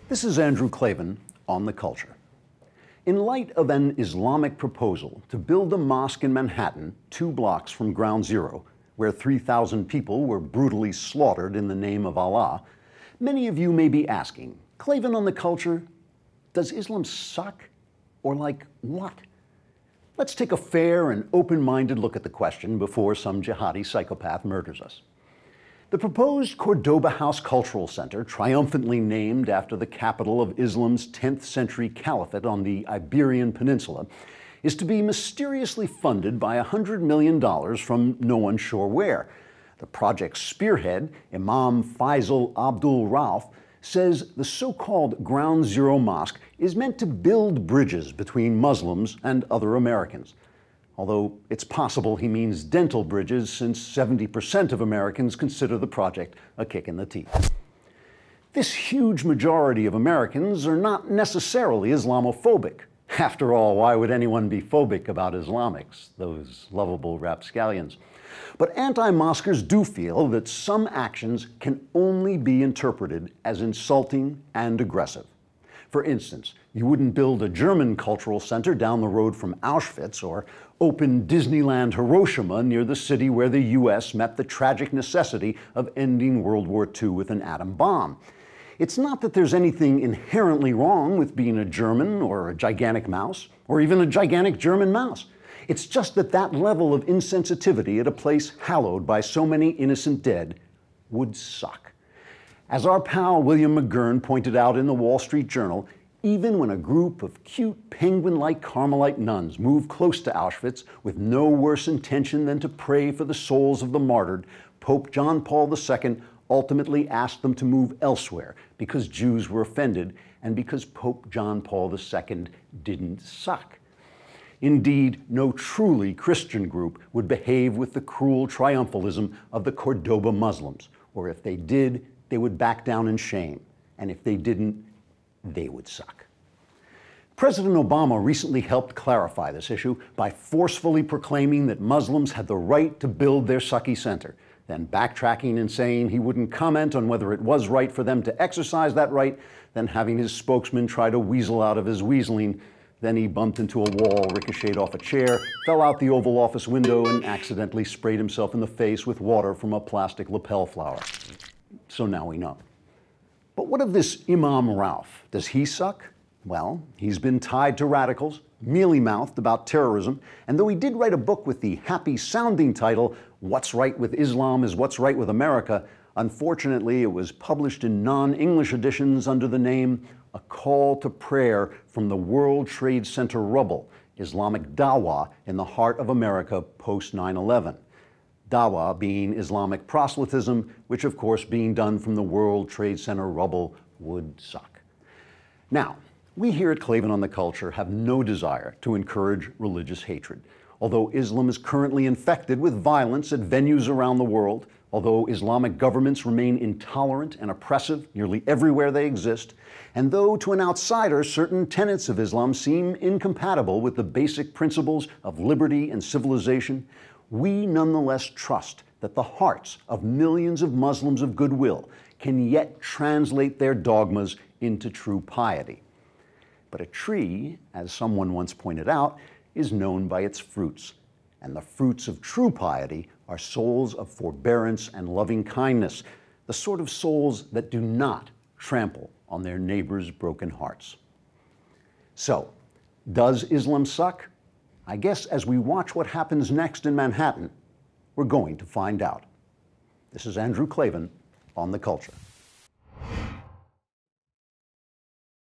This is Andrew Klavan on The Culture. In light of an Islamic proposal to build a mosque in Manhattan, 2 blocks from Ground Zero, where 3,000 people were brutally slaughtered in the name of Allah, many of you may be asking, Klavan on The Culture, does Islam suck? Or like what? Let's take a fair and open-minded look at the question before some jihadi psychopath murders us. The proposed Cordoba House Cultural Center, triumphantly named after the capital of Islam's 10th century caliphate on the Iberian Peninsula, is to be mysteriously funded by $100 million from no one sure where. The project's spearhead, Imam Faisal Abdul Rauf, says the so-called Ground Zero Mosque is meant to build bridges between Muslims and other Americans. Although it's possible he means dental bridges, since 70% of Americans consider the project a kick in the teeth. This huge majority of Americans are not necessarily Islamophobic. After all, why would anyone be phobic about Islamics, those lovable rapscallions? But anti-mosquers do feel that some actions can only be interpreted as insulting and aggressive. For instance, you wouldn't build a German cultural center down the road from Auschwitz or open Disneyland Hiroshima near the city where the US met the tragic necessity of ending World War II with an atom bomb. It's not that there's anything inherently wrong with being a German or a gigantic mouse, or even a gigantic German mouse. It's just that that level of insensitivity at a place hallowed by so many innocent dead would suck. As our pal William McGurn pointed out in the Wall Street Journal, even when a group of cute penguin-like Carmelite nuns moved close to Auschwitz with no worse intention than to pray for the souls of the martyred, Pope John Paul II ultimately asked them to move elsewhere because Jews were offended and because Pope John Paul II didn't suck. Indeed, no truly Christian group would behave with the cruel triumphalism of the Cordoba Muslims, or if they did, they would back down in shame, and if they didn't, they would suck. President Obama recently helped clarify this issue by forcefully proclaiming that Muslims had the right to build their sucky center, then backtracking and saying he wouldn't comment on whether it was right for them to exercise that right, then having his spokesman try to weasel out of his weaseling. Then he bumped into a wall, ricocheted off a chair, fell out the Oval Office window, and accidentally sprayed himself in the face with water from a plastic lapel flower. So now we know. But what of this Imam Rauf? Does he suck? Well, he's been tied to radicals, mealy-mouthed about terrorism, and though he did write a book with the happy-sounding title, What's Right with Islam is What's Right with America, unfortunately it was published in non-English editions under the name A Call to Prayer from the World Trade Center Rubble, Islamic Dawah in the Heart of America post 9/11. Dawah being Islamic proselytism, which of course being done from the World Trade Center rubble would suck. Now, we here at Klavan on The Culture have no desire to encourage religious hatred. Although Islam is currently infected with violence at venues around the world, although Islamic governments remain intolerant and oppressive nearly everywhere they exist, and though to an outsider certain tenets of Islam seem incompatible with the basic principles of liberty and civilization, we nonetheless trust that the hearts of millions of Muslims of goodwill can yet translate their dogmas into true piety. But a tree, as someone once pointed out, is known by its fruits, and the fruits of true piety are souls of forbearance and loving kindness, the sort of souls that do not trample on their neighbors' broken hearts. So, does Islam suck? I guess as we watch what happens next in Manhattan, we're going to find out. This is Andrew Klavan on The Culture.